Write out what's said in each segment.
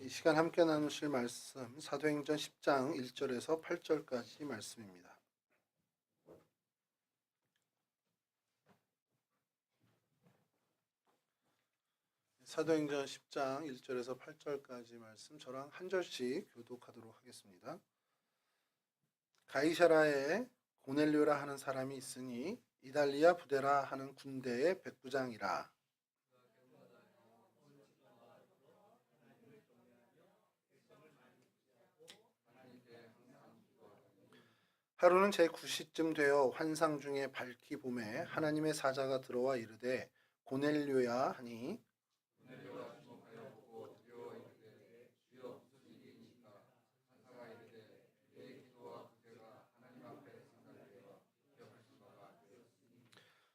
이 시간 함께 나누실 말씀 사도행전 10장 1절에서 8절까지 말씀입니다. 사도행전 10장 1절에서 8절까지 말씀 저랑 한 절씩 교독하도록 하겠습니다. 가이사라에 고넬료라 하는 사람이 있으니 이달리아 부데라 하는 군대의 백부장이라. 하루는 제9시쯤 되어 환상 중에 밝히 봄에 하나님의 사자가 들어와 이르되 고넬료야 하니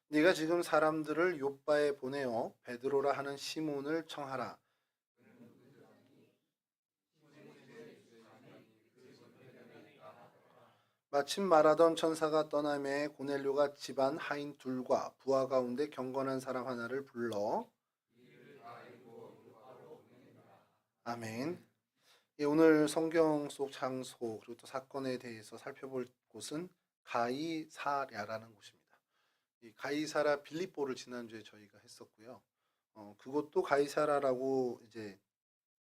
네가 지금 사람들을 욥바에 보내어 베드로라 하는 시몬을 청하라. 마침 말하던 천사가 떠나매 고넬료가 집안 하인 둘과 부하 가운데 경건한 사람 하나를 불러. 아멘. 오늘 성경 속 장소 그리고 또 사건에 대해서 살펴볼 곳은 가이사랴라는 곳입니다. 이 가이사라 빌립보를 지난주에 저희가 했었고요. 그것도 가이사라라고 이제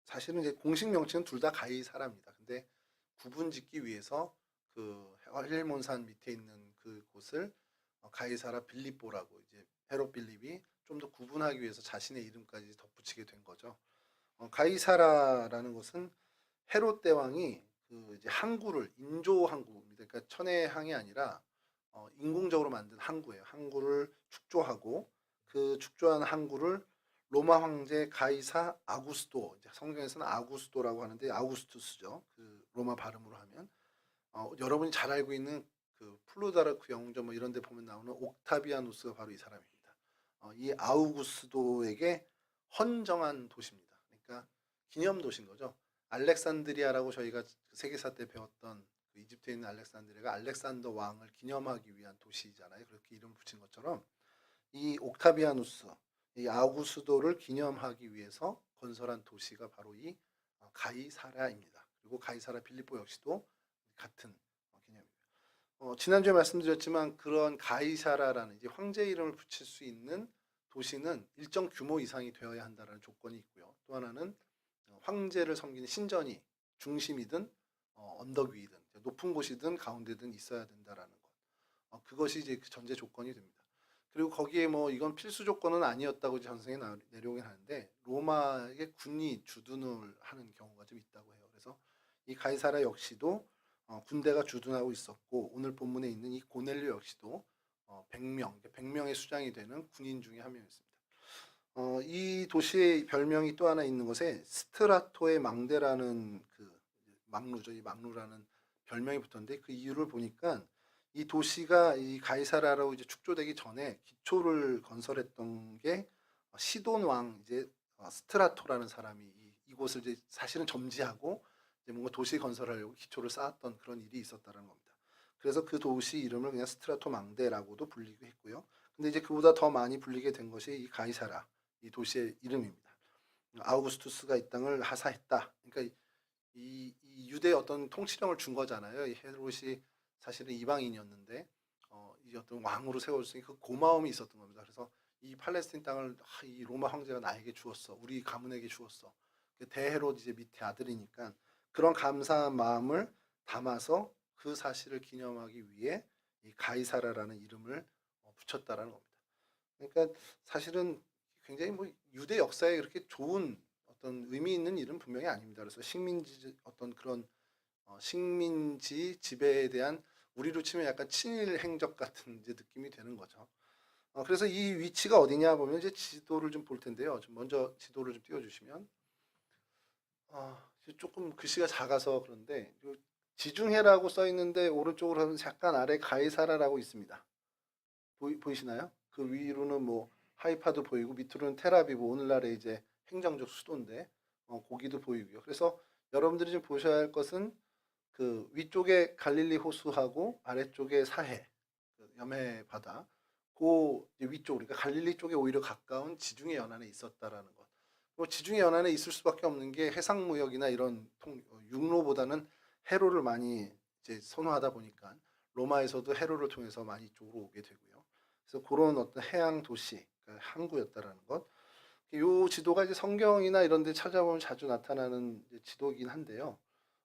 사실은 이제 공식 명칭은 둘 다 가이사라입니다. 근데 구분 짓기 위해서 그 헬몬산 밑에 있는 그 곳을 가이사라 빌립보라고 이제 헤롯 빌립이 좀 더 구분하기 위해서 자신의 이름까지 덧붙이게 된 거죠. 가이사라라는 것은 헤롯 대왕이 그 이제 항구를 인조 항구입니다. 그러니까 천혜항이 아니라 인공적으로 만든 항구예요. 항구를 축조하고 그 축조한 항구를 로마 황제 가이사 아구스도, 이제 성경에서는 아구스도라고 하는데 아우구스투스죠. 그 로마 발음으로 하면 여러분이 잘 알고 있는 그 플루다르크 영웅전 뭐 이런 데 보면 나오는 옥타비아누스가 바로 이 사람입니다. 이 아우구스도에게 헌정한 도시입니다. 그러니까 기념 도시인 거죠. 알렉산드리아라고 저희가 세계사 때 배웠던 그 이집트에 있는 알렉산드리아가 알렉산더 왕을 기념하기 위한 도시잖아요. 그렇게 이름 붙인 것처럼 이 옥타비아누스, 이 아우구스도를 기념하기 위해서 건설한 도시가 바로 이 가이사라입니다. 그리고 가이사라 빌립보 역시도 같은 개념입니다. 지난주에 말씀드렸지만 그런 가이사라라는 이제 황제 이름을 붙일 수 있는 도시는 일정 규모 이상이 되어야 한다는 조건이 있고요. 또 하나는 황제를 섬기는 신전이 중심이든 언덕 위이든 높은 곳이든 가운데든 있어야 된다라는 것. 그것이 이제 그 전제 조건이 됩니다. 그리고 거기에 뭐 이건 필수 조건은 아니었다고 이제 전승에 내려오긴 하는데 로마의 군이 주둔을 하는 경우가 좀 있다고 해요. 그래서 이 가이사라 역시도 군대가 주둔하고 있었고 오늘 본문에 있는 이 고넬료 역시도 100명의 수장이 되는 군인 중에 한 명이었습니다. 이 도시의 별명이 또 하나 있는 것에 스트라토의 망대라는 그 망루죠. 이 망루라는 별명이 붙었는데 그 이유를 보니까 이 도시가 이 가이사라로 이제 축조되기 전에 기초를 건설했던 게 시돈 왕 이제 스트라토라는 사람이 이곳을 이제 사실은 점지하고 이제 뭔가 도시 건설하려고 기초를 쌓았던 그런 일이 있었다는 겁니다. 그래서 그 도시 이름을 그냥 스트라토 망대라고도 불리고 했고요. 근데 이제 그보다 더 많이 불리게 된 것이 이 가이사라 이 도시의 이름입니다. 아우구스투스가 이 땅을 하사했다. 그러니까 이 유대의 어떤 통치령을 준 거잖아요. 이 헤롯이 사실은 이방인이었는데 이 어떤 왕으로 세워졌으니 그 고마움이 있었던 겁니다. 그래서 이 팔레스틴 땅을 이 로마 황제가 나에게 주었어. 우리 가문에게 주었어. 대헤롯 이제 밑에 아들이니까 그런 감사한 마음을 담아서 그 사실을 기념하기 위해 이 가이사라라는 이름을 붙였다라는 겁니다. 그러니까 사실은 굉장히 뭐 유대 역사에 그렇게 좋은 어떤 의미 있는 일은 분명히 아닙니다. 그래서 식민지 어떤 그런 식민지 지배에 대한 우리로 치면 약간 친일 행적 같은 이제 느낌이 되는 거죠. 그래서 이 위치가 어디냐 보면 이제 지도를 좀 볼 텐데요. 좀 먼저 지도를 좀 띄워주시면 조금 글씨가 작아서 그런데 지중해라고 써 있는데 오른쪽으로 하면 약간 아래 가이사라라고 있습니다. 보이시나요? 그 위로는 뭐 하이파도 보이고 밑으로는 텔아비브 오늘날의 이제 행정적 수도인데 거기도 보이고요. 그래서 여러분들이 좀 보셔야 할 것은 그 위쪽에 갈릴리 호수하고 아래쪽에 사해, 그 염해 바다, 그 위쪽 그러니까 갈릴리 쪽에 오히려 가까운 지중해 연안에 있었다라는 것. 지중해 연안에 있을 수밖에 없는 게 해상무역이나 이런 육로보다는 해로를 많이 이제 선호하다 보니까 로마에서도 해로를 통해서 많이 이쪽으로 오게 되고요. 그래서 그런 어떤 해양 도시, 그러니까 항구였다라는 것. 이 지도가 이제 성경이나 이런 데 찾아보면 자주 나타나는 지도이긴 한데요.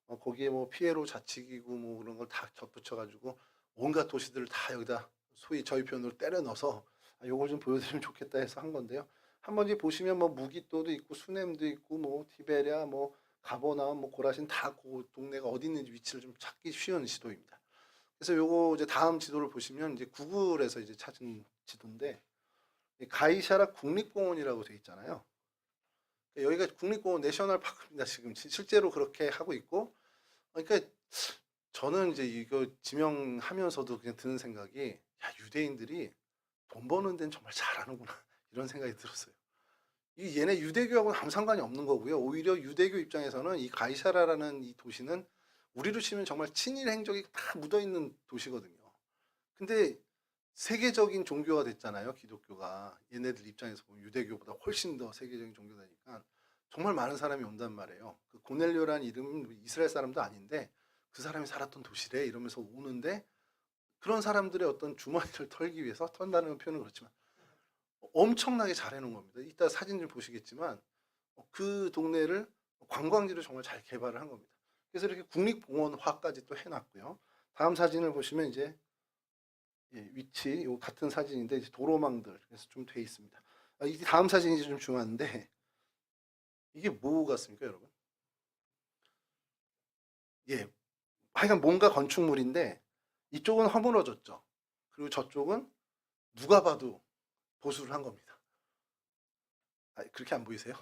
거기에 뭐 피에로 자치기구 뭐 그런 걸 다 덧붙여가지고 온갖 도시들을 다 여기다 소위 저희 표현으로 때려 넣어서 요걸 좀 보여드리면 좋겠다 해서 한 건데요. 한번 이제 보시면 뭐 무기또도 있고 수넴도 있고 뭐 티베리아 뭐 가버나움 뭐 고라신 다 그 동네가 어디 있는지 위치를 좀 찾기 쉬운 지도입니다. 그래서 요거 이제 다음 지도를 보시면 이제 구글에서 이제 찾은 지도인데 가이샤라 국립공원이라고 돼 있잖아요. 여기가 국립공원 내셔널 파크입니다. 지금 실제로 그렇게 하고 있고, 그러니까 저는 이제 이거 지명하면서도 그냥 드는 생각이 야, 유대인들이 돈 버는 데는 정말 잘하는구나 이런 생각이 들었어요. 이 얘네 유대교하고는 아무 상관이 없는 거고요. 오히려 유대교 입장에서는 이 가이사라라는 이 도시는 우리로 치면 정말 친일 행적이 다 묻어 있는 도시거든요. 근데 세계적인 종교가 됐잖아요, 기독교가. 얘네들 입장에서 보면 유대교보다 훨씬 더 세계적인 종교다니까 정말 많은 사람이 온단 말이에요. 그 고넬료라는 이름은 이스라엘 사람도 아닌데 그 사람이 살았던 도시래 이러면서 오는데 그런 사람들의 어떤 주머니를 털기 위해서 턴다는 표현은 그렇지만 엄청나게 잘 해놓은 겁니다. 이따 사진 좀 보시겠지만 그 동네를 관광지로 정말 잘 개발을 한 겁니다. 그래서 이렇게 국립공원화까지 또 해놨고요. 다음 사진을 보시면 이제 위치 요 같은 사진인데 이제 도로망들 그래서 좀 돼 있습니다. 이 다음 사진이 좀 중요한데 이게 뭐 같습니까, 여러분? 예, 하여간 뭔가 건축물인데 이쪽은 허물어졌죠. 그리고 저쪽은 누가 봐도 보수를 한 겁니다. 그렇게 안 보이세요?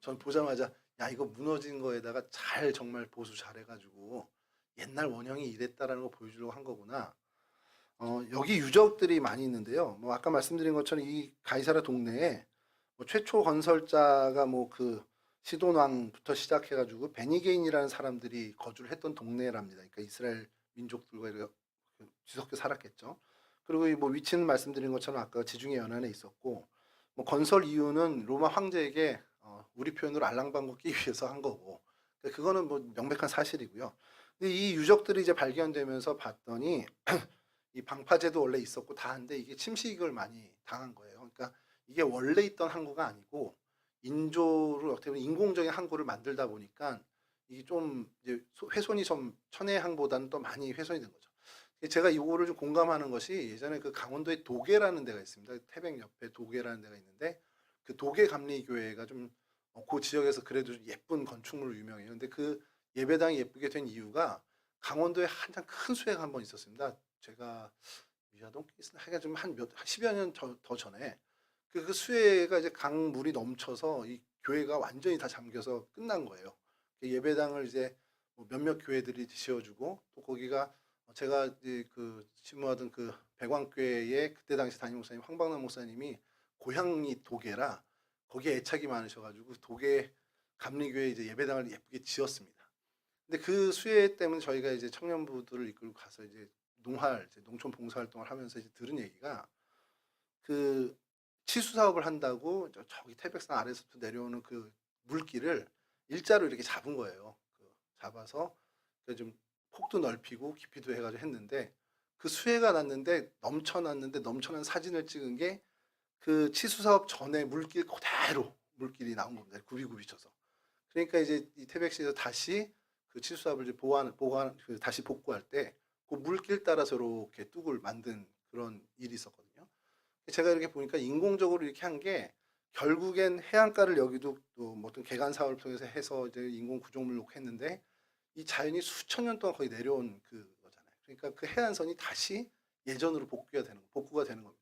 전 보자마자 야 이거 무너진 거에다가 잘 정말 보수 잘해가지고 옛날 원형이 이랬다라는 거 보여주려고 한 거구나. 여기 유적들이 많이 있는데요. 뭐 아까 말씀드린 것처럼 이 가이사라 동네에 뭐 최초 건설자가 뭐 그 시돈왕부터 시작해가지고 베니게인이라는 사람들이 거주를 했던 동네랍니다. 그러니까 이스라엘 민족들과 이렇게 뒤섞여 살았겠죠. 그리고 이 뭐 위치는 말씀드린 것처럼 아까 지중해 연안에 있었고 뭐 건설 이유는 로마 황제에게 우리 표현으로 알랑방구 끼기 위해서 한 거고 그러니까 그거는 뭐 명백한 사실이고요. 근데 이 유적들이 이제 발견되면서 봤더니 이 방파제도 원래 있었고 다 한데 이게 침식을 많이 당한 거예요. 그러니까 이게 원래 있던 항구가 아니고 인조를 어떻게 보면 인공적인 항구를 만들다 보니까 이게 좀 이제 훼손이 좀 천혜의 항보다는 또 많이 훼손이 된 거죠. 제가 이거를 좀 공감하는 것이 예전에 그 강원도에 도계라는 데가 있습니다. 태백 옆에 도계라는 데가 있는데 그 도계 감리교회가 좀 그 지역에서 그래도 좀 예쁜 건축물로 유명해요. 근데 그 예배당이 예쁘게 된 이유가 강원도에 한창 큰 수해가 한 번 있었습니다. 제가 미아동 하여간 좀 한 10여 년 더 전에 그 수해가 이제 강물이 넘쳐서 이 교회가 완전히 다 잠겨서 끝난 거예요. 예배당을 이제 뭐 몇몇 교회들이 지어주고 또 거기가 제가 이제 그 신무하던 그 백왕교회에 그때 당시 담임 목사님 황방남 목사님이 고향이 도계라 거기에 애착이 많으셔가지고 도계 감리교회 이제 예배당을 예쁘게 지었습니다. 근데 그 수해 때문에 저희가 이제 청년부들을 이끌고 가서 이제 이제 농촌 봉사활동을 하면서 이제 들은 얘기가 그 치수 사업을 한다고 저기 태백산 아래서부터 내려오는 그 물길을 일자로 이렇게 잡은 거예요. 잡아서 좀 폭도 넓히고 깊이도 해가지고 했는데 그 수해가 났는데 넘쳐난 사진을 찍은 게 그 치수 사업 전에 물길 그대로 물길이 나온 겁니다. 굽이굽이 쳐서. 그러니까 이제 이 태백시에서 다시 그 치수 사업을 이제 다시 복구할 때 그 물길 따라서 이렇게 뚝을 만든 그런 일이 있었거든요. 제가 이렇게 보니까 인공적으로 이렇게 한 게 결국엔 해안가를 여기도 또 어떤 개간 사업을 통해서 해서 이제 인공 구조물 놓고 했는데 이 자연이 수천 년 동안 거의 내려온 그 거잖아요. 그러니까 그 해안선이 다시 예전으로 복구가 되는 겁니다.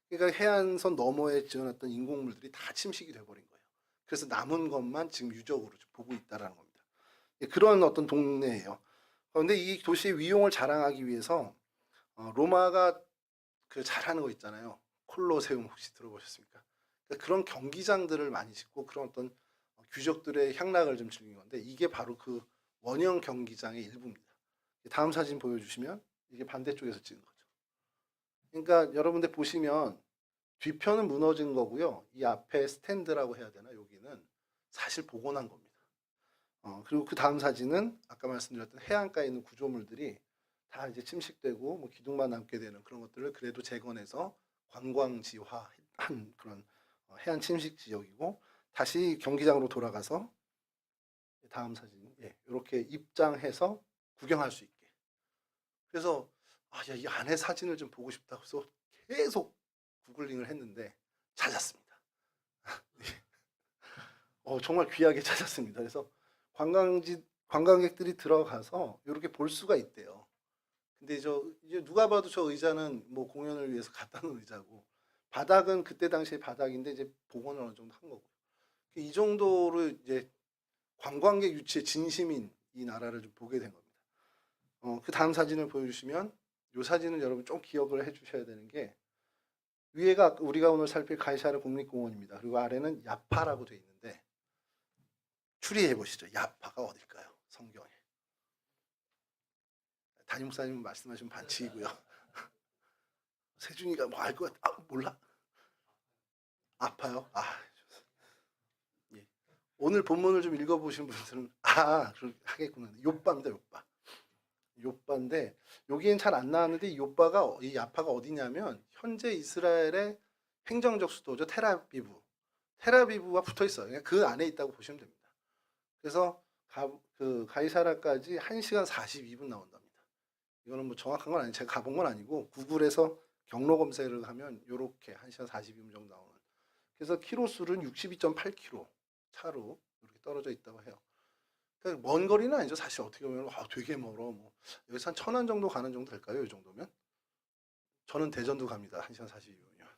그러니까 해안선 너머에 지어놨던 인공물들이 다 침식이 돼버린 거예요. 그래서 남은 것만 지금 유적으로 보고 있다라는 겁니다. 그런 어떤 동네예요. 그런데 이 도시의 위용을 자랑하기 위해서 로마가 그 잘하는 거 있잖아요. 콜로세움 혹시 들어보셨습니까? 그러니까 그런 경기장들을 많이 짓고 그런 어떤 규적들의 향락을 좀 즐긴 건데 이게 바로 그 원형 경기장의 일부입니다. 다음 사진 보여주시면 이게 반대쪽에서 찍은 거죠. 그러니까 여러분들 보시면 뒤편은 무너진 거고요. 이 앞에 스탠드라고 해야 되나 여기는 사실 복원한 겁니다. 그리고 그 다음 사진은 아까 말씀드렸던 해안가에 있는 구조물들이 다 이제 침식되고 뭐 기둥만 남게 되는 그런 것들을 그래도 재건해서 관광지화한 그런 해안 침식 지역이고, 다시 경기장으로 돌아가서 다음 사진, 이렇게 입장해서 구경할 수 있게. 그래서 이 안에 사진을 좀 보고 싶다고 해서 계속 구글링을 했는데 찾았습니다. 정말 귀하게 찾았습니다. 그래서 관광객들이 들어가서 이렇게 볼 수가 있대요. 근데 이제 누가 봐도 저 의자는 뭐 공연을 위해서 갖다 놓은 의자고, 바닥은 그때 당시의 바닥인데 이제 복원을 어느 정도 한 거고. 이 정도로 이제 관광객 유치의 진심인 이 나라를 좀 보게 된 겁니다. 그 다음 사진을 보여주시면, 이 사진은 여러분 좀 기억을 해주셔야 되는 게, 위에가 우리가 오늘 살필 가이사르 국립공원입니다. 그리고 아래는 야파라고 되어 있는데, 추리해 보시죠. 야파가 어딜까요? 성경에. 담임 목사님 말씀하시면 반칙이고요. 세준이가 뭐 알 것 같아. 몰라? 아파요? 예. 오늘 본문을 좀 읽어보신 분들은 하겠구나. 욥바입니다. 욥바. 욥바인데 여기엔 잘 안 나왔는데 이 야파가 어디냐면 현재 이스라엘의 행정적 수도죠. 테라비브와 붙어 있어요. 그 안에 있다고 보시면 됩니다. 그래서 그 가이사라까지 1시간 42분 나온답니다. 이거는 뭐 정확한 건 아니고 제가 가본 건 아니고 구글에서 경로 검색을 하면 이렇게 1시간 42분 정도 나오는. 그래서 키로수는 62.8km 차로 이렇게 떨어져 있다고 해요. 그러니까 먼 거리는 아니죠. 사실 어떻게 보면 되게 멀어. 뭐 여기서 한 천안 정도 가는 정도 될까요? 이 정도면? 저는 대전도 갑니다. 1시간 42분이면.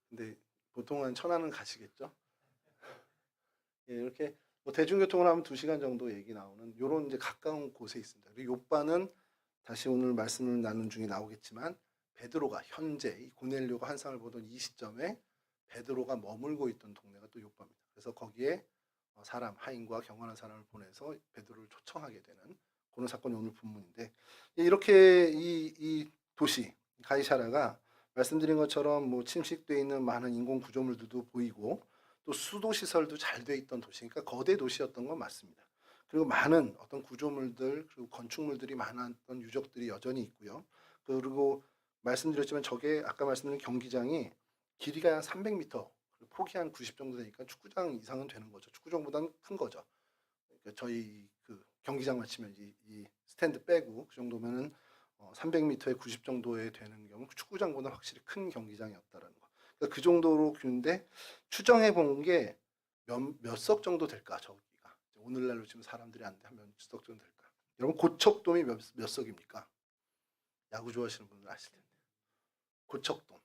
근데 보통 한 천안은 가시겠죠? 이렇게 뭐 대중교통을 하면 2시간 정도 얘기 나오는 이런 이제 가까운 곳에 있습니다. 그리고 요바는 다시 오늘 말씀을 나눈 중에 나오겠지만 베드로가 현재 이 고넬료가 환상을 보던 이 시점에 베드로가 머물고 있던 동네가 또 요바입니다. 그래서 거기에 하인과 경건한 사람을 보내서 베드로를 초청하게 되는 그런 사건이 오늘 본문인데, 이렇게 이 도시 가이사라가 말씀드린 것처럼 뭐 침식되어 있는 많은 인공 구조물들도 보이고 또 수도 시설도 잘 돼 있던 도시니까 거대 도시였던 건 맞습니다. 그리고 많은 어떤 구조물들 그리고 건축물들이 많았던 유적들이 여전히 있고요. 그리고 말씀드렸지만 저게 아까 말씀드린 경기장이 길이가 한 300m, 폭이 한 90 정도 되니까 축구장 이상은 되는 거죠. 축구장보다는 큰 거죠. 그러니까 저희 그 경기장만 치면 이 스탠드 빼고 그 정도면은 300m에 90 정도에 되는 경우 축구장보다 확실히 큰 경기장이었다라는 거. 그러니까 그 정도로 규인데 추정해 본 게 몇 석 정도 될까 저기가. 오늘날로 치면 사람들이 안 되면 몇 석 정도 될까. 여러분 고척돔이 몇 석입니까? 야구 좋아하시는 분들 아실 텐데. 고척돔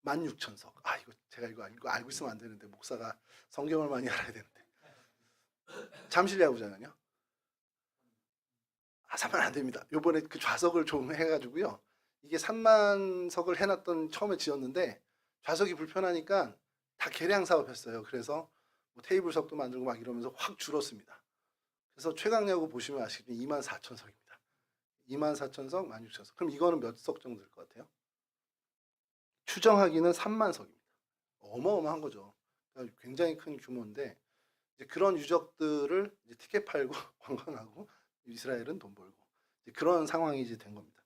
16,000석. 이거 제가 이거 알고 있으면 안 되는데 목사가 성경을 많이 알아야 되는데. 잠실 야구장은요? 사면 안 됩니다. 요번에 그 좌석을 좀 해가지고요. 이게 3만 석을 해놨던 처음에 지었는데 좌석이 불편하니까 다 개량 사업했어요. 그래서 뭐 테이블석도 만들고 막 이러면서 확 줄었습니다. 그래서 최강야구 보시면 아시겠지만 24,000석입니다. 24,000석, 16,000석. 그럼 이거는 몇 석 정도 될 것 같아요? 추정하기는 3만 석입니다. 어마어마한 거죠. 그러니까 굉장히 큰 규모인데 이제 그런 유적들을 이제 티켓 팔고 관광하고 이스라엘은 돈 벌고 이제 그런 상황이 이제 된 겁니다.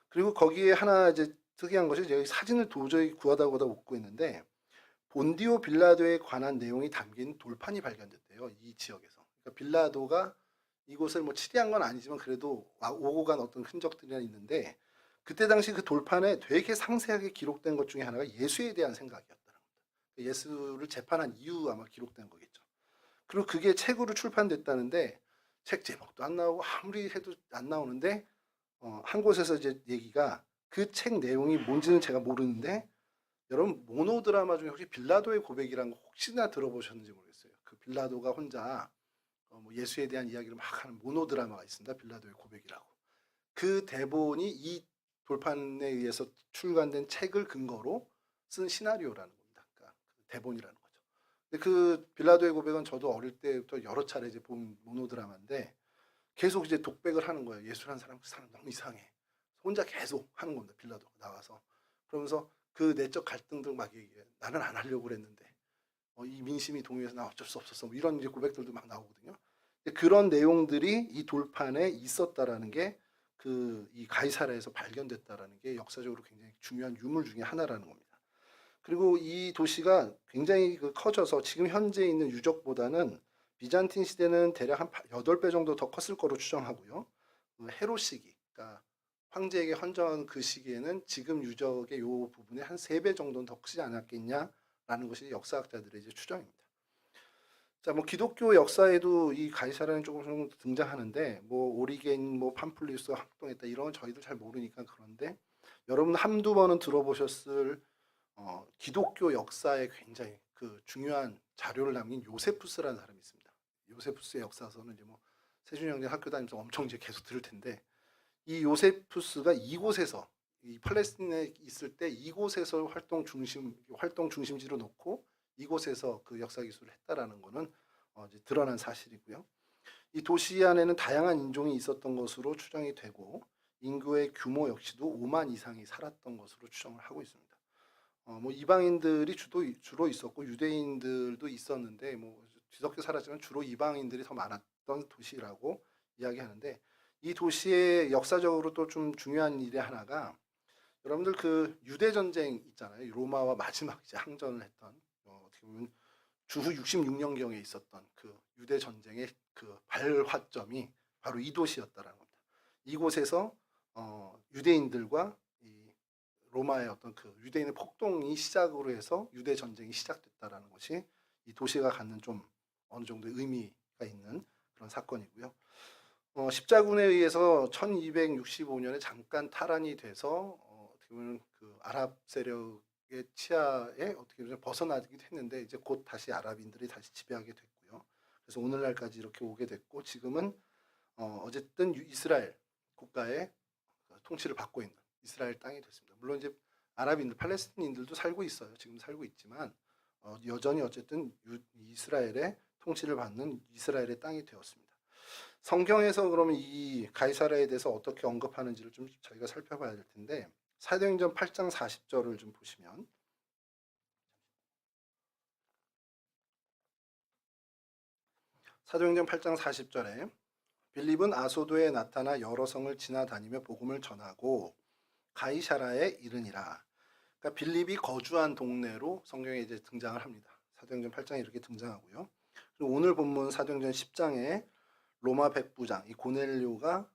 그리고 거기에 하나 이제 특이한 것이 여기 사진을 도저히 구하다 못 구했는데 본디오 빌라도에 관한 내용이 담긴 돌판이 발견됐대요. 이 지역에서. 그러니까 빌라도가 이곳을 뭐 치리한 건 아니지만 그래도 오고 간 어떤 흔적들이 있는데 그때 당시 그 돌판에 되게 상세하게 기록된 것 중에 하나가 예수에 대한 생각이었다는 겁니다. 예수를 재판한 이유 아마 기록된 거겠죠. 그리고 그게 책으로 출판됐다는데 책 제목도 안 나오고 아무리 해도 안 나오는데 한 곳에서 이제 얘기가 그 책 내용이 뭔지는 제가 모르는데 여러분 모노드라마 중에 혹시 빌라도의 고백이라는 거 혹시나 들어보셨는지 모르겠어요. 그 빌라도가 혼자 뭐 예수에 대한 이야기를 막 하는 모노드라마가 있습니다. 빌라도의 고백이라고. 그 대본이 이 돌판에 의해서 출간된 책을 근거로 쓴 시나리오라는 겁니다. 그러니까 그 대본이라는 거죠. 근데 그 빌라도의 고백은 저도 어릴 때부터 여러 차례 이제 본 모노드라마인데 계속 이제 독백을 하는 거예요. 예수라는 사람 너무 이상해. 혼자 계속 하는 겁니다. 빌라도가 나와서. 그러면서 그 내적 갈등들 막 얘기해. 나는 안 하려고 그랬는데 이 민심이 동요해서 나 어쩔 수 없었어. 뭐 이런 이제 고백들도 막 나오거든요. 그런 내용들이 이 돌판에 있었다라는 게 이 가이사라에서 발견됐다라는 게 역사적으로 굉장히 중요한 유물 중에 하나라는 겁니다. 그리고 이 도시가 굉장히 커져서 지금 현재 있는 유적보다는 비잔틴 시대는 대략 한 8배 정도 더 컸을 거로 추정하고요. 헤롯 시기, 그러니까 황제에게 헌정한 그 시기에는 지금 유적의 요 부분에 한 3배 정도는 더 크지 않았겠냐라는 것이 역사학자들의 이제 추정입니다. 자, 뭐 기독교 역사에도 이 가이사라는 조금 등장하는데 뭐 오리겐, 뭐 팜플리우스가 활동했다 이런 건 저희도 잘 모르니까 그런데 여러분 한두 번은 들어보셨을 기독교 역사에 굉장히 중요한 자료를 남긴 요세푸스라는 사람이 있습니다. 요세푸스의 역사서는 이제 뭐 세준이 형제 학교 다니면서 엄청 이제 계속 들을 텐데 이 요세푸스가 이곳에서 이 팔레스틴에 있을 때 이곳에서 활동 중심지로 놓고 이곳에서 그 역사 기술을 했다라는 것은 이제 드러난 사실이고요. 이 도시 안에는 다양한 인종이 있었던 것으로 추정이 되고 인구의 규모 역시도 5만 이상이 살았던 것으로 추정을 하고 있습니다. 뭐 이방인들이 주로 있었고 유대인들도 있었는데 뭐 뒤섞여 살았지만 주로 이방인들이 더 많았던 도시라고 이야기하는데 이 도시의 역사적으로 또 좀 중요한 일의 하나가 여러분들 유대 전쟁 있잖아요. 로마와 마지막 이제 항전을 했던 어떻게 보면 주후 66년경에 있었던 유대 전쟁의 발화점이 바로 이 도시였다라는 겁니다. 이곳에서 유대인들과 이 로마의 어떤 유대인의 폭동이 시작으로 해서 유대 전쟁이 시작됐다라는 것이 이 도시가 갖는 좀 어느 정도의 의미가 있는 그런 사건이고요. 십자군에 의해서 1265년에 잠깐 탈환이 돼서 어떻게 보면 아랍 세력의 치하에 어떻게 보면 벗어나기도 했는데 이제 곧 다시 아랍인들이 다시 지배하게 됐고요. 그래서 오늘날까지 이렇게 오게 됐고 지금은 어쨌든 이스라엘 국가의 통치를 받고 있는 이스라엘 땅이 됐습니다. 물론 이제 아랍인들, 팔레스틴인들도 살고 있어요. 지금 살고 있지만 여전히 어쨌든 이스라엘의 통치를 받는 이스라엘의 땅이 되었습니다. 성경에서 그러면 이 가이사라에 대해서 어떻게 언급하는지를 좀 저희가 살펴봐야 될 텐데 사도행전 8장 40절을 좀 보시면 사도행전 8장 40절에 빌립은 아소도에 나타나 여러 성을 지나다니며 복음을 전하고 가이사라에 이르니라. 그러니까 빌립이 거주한 동네로 성경에 이제 등장을 합니다. 사도행전 8장에 이렇게 등장하고요. 그리고 오늘 본문 사도행전 10장에 로마 백부장 이 고넬료가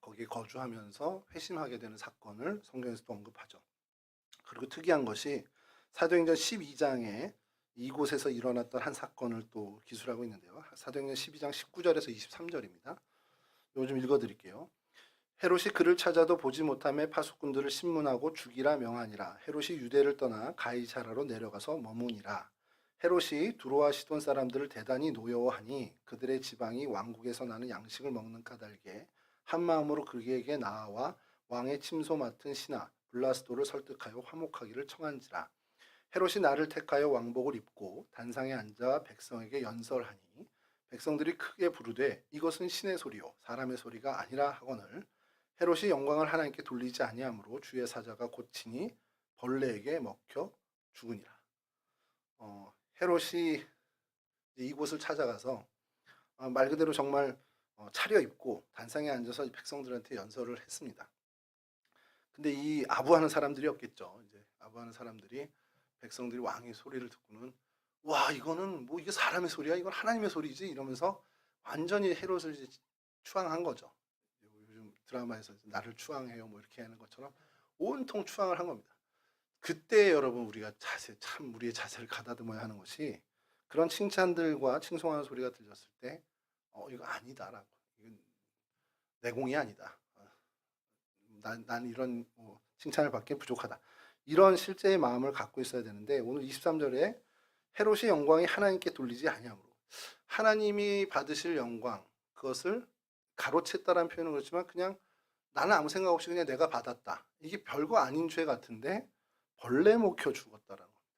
거기에 거주하면서 회심하게 되는 사건을 성경에서도 언급하죠. 그리고 특이한 것이 사도행전 12장에 이곳에서 일어났던 한 사건을 또 기술하고 있는데요. 사도행전 12장 19절에서 23절입니다. 이거 좀 읽어드릴게요. 헤롯이 그를 찾아도 보지 못하며 파수꾼들을 신문하고 죽이라 명하니라. 헤롯이 유대를 떠나 가이사라로 내려가서 머무니라. 헤롯이 두로와 시돈 사람들을 대단히 노여워하니 그들의 지방이 왕국에서 나는 양식을 먹는 까닭에 한 마음으로 그에게 나아와 왕의 침소 맡은 신하 블라스도를 설득하여 화목하기를 청한지라. 헤롯이 나를 택하여 왕복을 입고 단상에 앉아 백성에게 연설하니 백성들이 크게 부르되 이것은 신의 소리요 사람의 소리가 아니라 하거늘 헤롯이 영광을 하나님께 돌리지 아니하므로 주의 사자가 고치니 벌레에게 먹혀 죽으니라. 헤롯이 이곳을 찾아가서 말 그대로 정말 차려입고 단상에 앉아서 백성들한테 연설을 했습니다. 근데 이 아부하는 사람들이 없겠죠. 이제 아부하는 사람들이 백성들이 왕의 소리를 듣고는 와 이거는 뭐 이게 사람의 소리야 이건 하나님의 소리지 이러면서 완전히 헤롯을 이제 추앙한 거죠. 요즘 드라마에서 나를 추앙해요 뭐 이렇게 하는 것처럼 온통 추앙을 한 겁니다. 그때 여러분 우리가 참 우리의 자세를 가다듬어야 하는 것이 그런 칭찬들과 칭송하는 소리가 들렸을 때 이거 아니다라고 이건 내공이 아니다. 난 이런 칭찬을 받기엔 부족하다. 이런 실제의 마음을 갖고 있어야 되는데 오늘 23절에 헤롯의 영광이 하나님께 돌리지 아니하므로 하나님이 받으실 영광 그것을 가로챘다라는 표현은 그렇지만 그냥 나는 아무 생각 없이 그냥 내가 받았다. 이게 별거 아닌 죄 같은데 벌레 먹혀 죽었다라는 겁니다.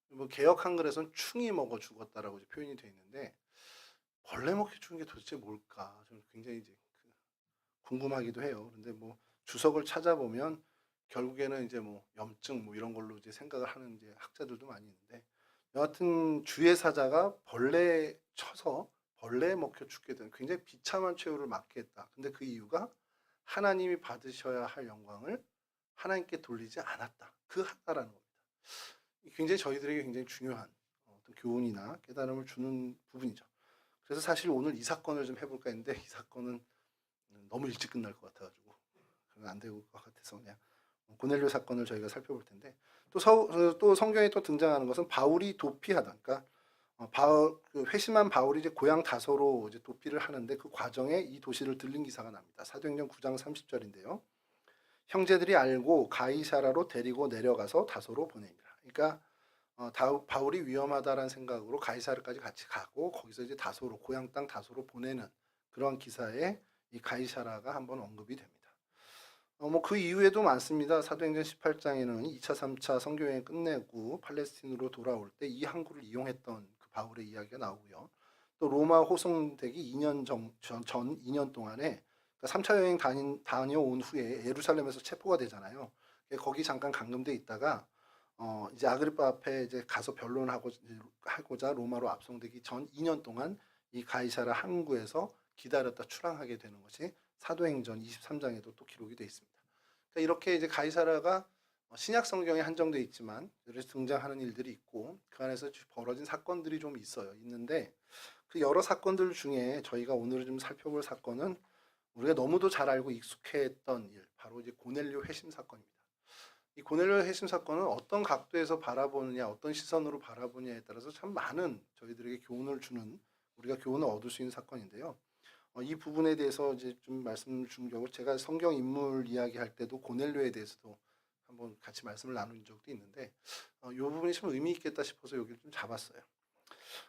뭐 개역 한글에서는 충이 먹어 죽었다라고 표현이 되어 있는데 벌레 먹혀 죽은 게 도대체 뭘까? 저는 굉장히 이제 궁금하기도 해요. 그런데 뭐 주석을 찾아보면 결국에는 이제 뭐 염증 뭐 이런 걸로 이제 생각을 하는 이제 학자들도 많이 있는데 여하튼 주의 사자가 벌레에 쳐서 벌레에 먹혀 죽게 된 굉장히 비참한 최후를 맞게 했다. 근데 그 이유가 하나님이 받으셔야 할 영광을 하나님께 돌리지 않았다. 그 하나라는 겁니다. 굉장히 저희들에게 굉장히 중요한 어떤 교훈이나 깨달음을 주는 부분이죠. 그래서 사실 오늘 이 사건을 좀 해볼까 했는데 이 사건은 너무 일찍 끝날 것 같아가지고 그건 안 될 것 같아서 그냥 고넬료 사건을 저희가 살펴볼 텐데 또 성경에 또 등장하는 것은 바울이 도피하다. 그러니까 그 회심한 바울이 이제 고향 다소로 이제 도피를 하는데 그 과정에 이 도시를 들린 기사가 납니다. 사도행전 9장 30절인데요. 형제들이 알고 가이사라로 데리고 내려가서 다소로 보냅니다. 그러니까 바울이 위험하다라는 생각으로 가이사르까지 같이 가고 거기서 이제 다소로 고향 땅 다소로 보내는 그런 기사에 이 가이사라가 한번 언급이 됩니다. 뭐 그 이후에도 많습니다. 사도행전 18장에는 2차, 3차 선교여행 끝내고 팔레스틴으로 돌아올 때 이 항구를 이용했던 그 바울의 이야기가 나오고요. 또 로마 호송되기 2년 전 2년 동안에 3차 여행 다녀온 후에 예루살렘에서 체포가 되잖아요. 거기 잠깐 감금돼 있다가 이제 아그리파 앞에 이제 가서 변론하고자 로마로 압송되기 전 2년 동안 이 가이사라 항구에서 기다렸다 출항하게 되는 것이 사도행전 23장에도 또 기록이 되어 있습니다. 그러니까 이렇게 이제 가이사라가 신약 성경에 한정되어 있지만 그래서 등장하는 일들이 있고 그 안에서 벌어진 사건들이 좀 있는데 그 여러 사건들 중에 저희가 오늘 좀 살펴볼 사건은 우리가 너무도 잘 알고 익숙했던 일, 바로 이제 고넬료 회심 사건입니다. 이 고넬료 회심 사건은 어떤 각도에서 바라보느냐, 어떤 시선으로 바라보느냐에 따라서 참 많은 저희들에게 교훈을 주는, 우리가 교훈을 얻을 수 있는 사건인데요. 이 부분에 대해서 이제 좀 말씀을 준 경우 제가 성경 인물 이야기할 때도 고넬료에 대해서도 한번 같이 말씀을 나눈 적도 있는데 이 부분이 좀 의미 있겠다 싶어서 여기를 좀 잡았어요.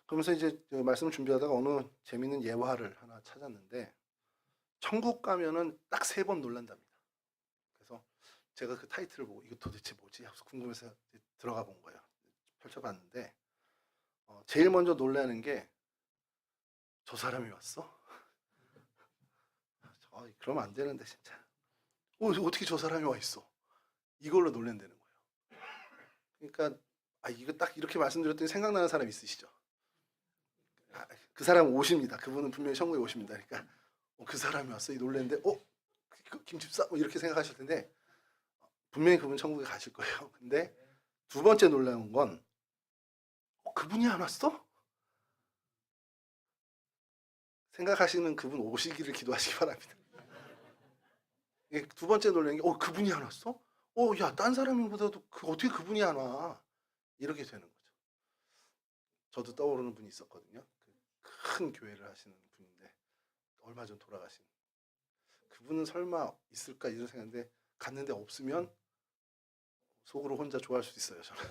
그러면서 이제 말씀을 준비하다가 어느 재밌는 예화를 하나 찾았는데 천국 가면은 딱 3번 놀란답니다. 그래서 제가 그 타이틀을 보고 이거 도대체 뭐지? 하고서 궁금해서 들어가 본 거예요. 펼쳐봤는데 제일 먼저 놀라는 게 저 사람이 왔어? 그러면 안 되는데 진짜. 어떻게 저 사람이 와 있어? 이걸로 놀란다는 거예요. 그러니까 이거 딱 이렇게 말씀드렸더니 생각나는 사람 있으시죠? 그 사람 오십니다. 그분은 분명히 천국에 오십니다. 그러니까 그 사람이 왔어? 이 놀랐는데 김집사 이렇게 생각하실 텐데 분명히 그분 천국에 가실 거예요. 근데 두 번째 놀라운 건 그분이 안 왔어? 생각하시는 그분 오시기를 기도하시기 바랍니다. 두 번째 놀라는 게 그분이 안 왔어? 야, 딴 사람보다도 어떻게 그분이 안 와? 이렇게 되는 거죠. 저도 떠오르는 분이 있었거든요. 큰 교회를 하시는 분인데 얼마 전 돌아가신. 그분은 설마 있을까 이런 생각인데 갔는데 없으면 속으로 혼자 좋아할 수도 있어요. 저는.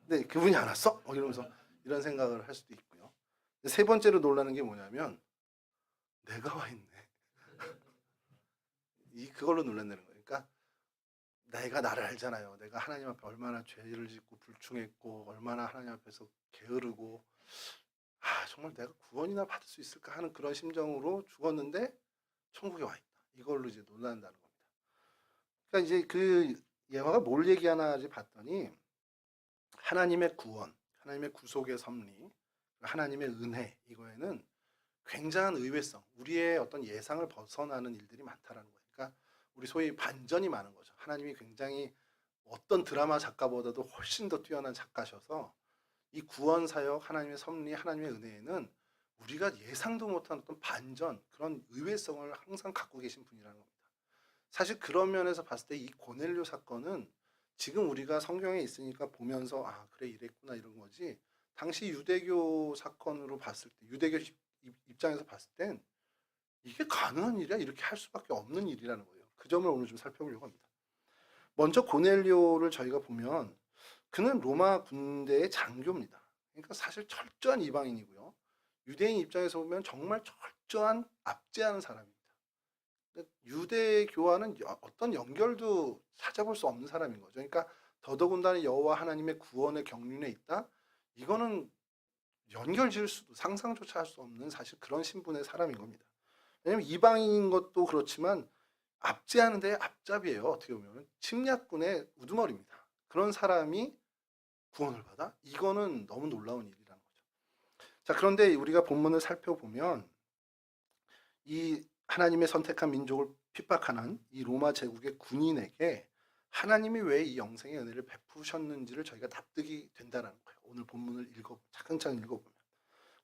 근데 그분이 안 왔어? 이러면서 이런 생각을 할 수도 있고요. 세 번째로 놀라는 게 뭐냐면 내가 와 있네. 그걸로 놀란다는 거예요. 그러니까 내가 나를 알잖아요. 내가 하나님 앞에 얼마나 죄를 짓고 불충했고 얼마나 하나님 앞에서 게으르고 정말 내가 구원이나 받을 수 있을까 하는 그런 심정으로 죽었는데 천국에 와 있다. 이걸로 이제 놀란다는 겁니다. 그러니까 이제 그 예화가 뭘 얘기하나 봤더니 하나님의 구원, 하나님의 구속의 섭리, 하나님의 은혜 이거에는 굉장한 의외성, 우리의 어떤 예상을 벗어나는 일들이 많다라는 거예요. 그러니까 우리 소위 반전이 많은 거죠. 하나님이 굉장히 어떤 드라마 작가보다도 훨씬 더 뛰어난 작가셔서 이 구원 사역, 하나님의 섭리, 하나님의 은혜에는 우리가 예상도 못한 어떤 반전, 그런 의외성을 항상 갖고 계신 분이라는 겁니다. 사실 그런 면에서 봤을 때 이 고넬료 사건은 지금 우리가 성경에 있으니까 보면서 그래 이랬구나 이런 거지 당시 유대교 사건으로 봤을 때 유대교 입장에서 봤을 땐 이게 가능한 일이야? 이렇게 할 수밖에 없는 일이라는 거예요. 그 점을 오늘 좀 살펴보려고 합니다. 먼저 고넬료를 저희가 보면 그는 로마 군대의 장교입니다. 그러니까 사실 철저한 이방인이고요. 유대인 입장에서 보면 정말 철저한 압제하는 사람입니다. 유대교와는 어떤 연결도 찾아볼 수 없는 사람인 거죠. 그러니까 더더군다나 여호와 하나님의 구원의 경륜에 있다. 이거는 연결 지을 수도 상상조차 할 수 없는 사실 그런 신분의 사람인 겁니다. 왜냐하면 이방인인 것도 그렇지만 압제하는 데의 앞잡이에요. 어떻게 보면 침략군의 우두머리입니다. 그런 사람이 구원을 받아? 이거는 너무 놀라운 일이라는 거죠. 자, 그런데 우리가 본문을 살펴보면 이 하나님의 선택한 민족을 핍박하는 이 로마 제국의 군인에게 하나님이 왜 이 영생의 은혜를 베푸셨는지를 저희가 납득이 된다는 거예요. 오늘 본문을 차근차근 읽어보면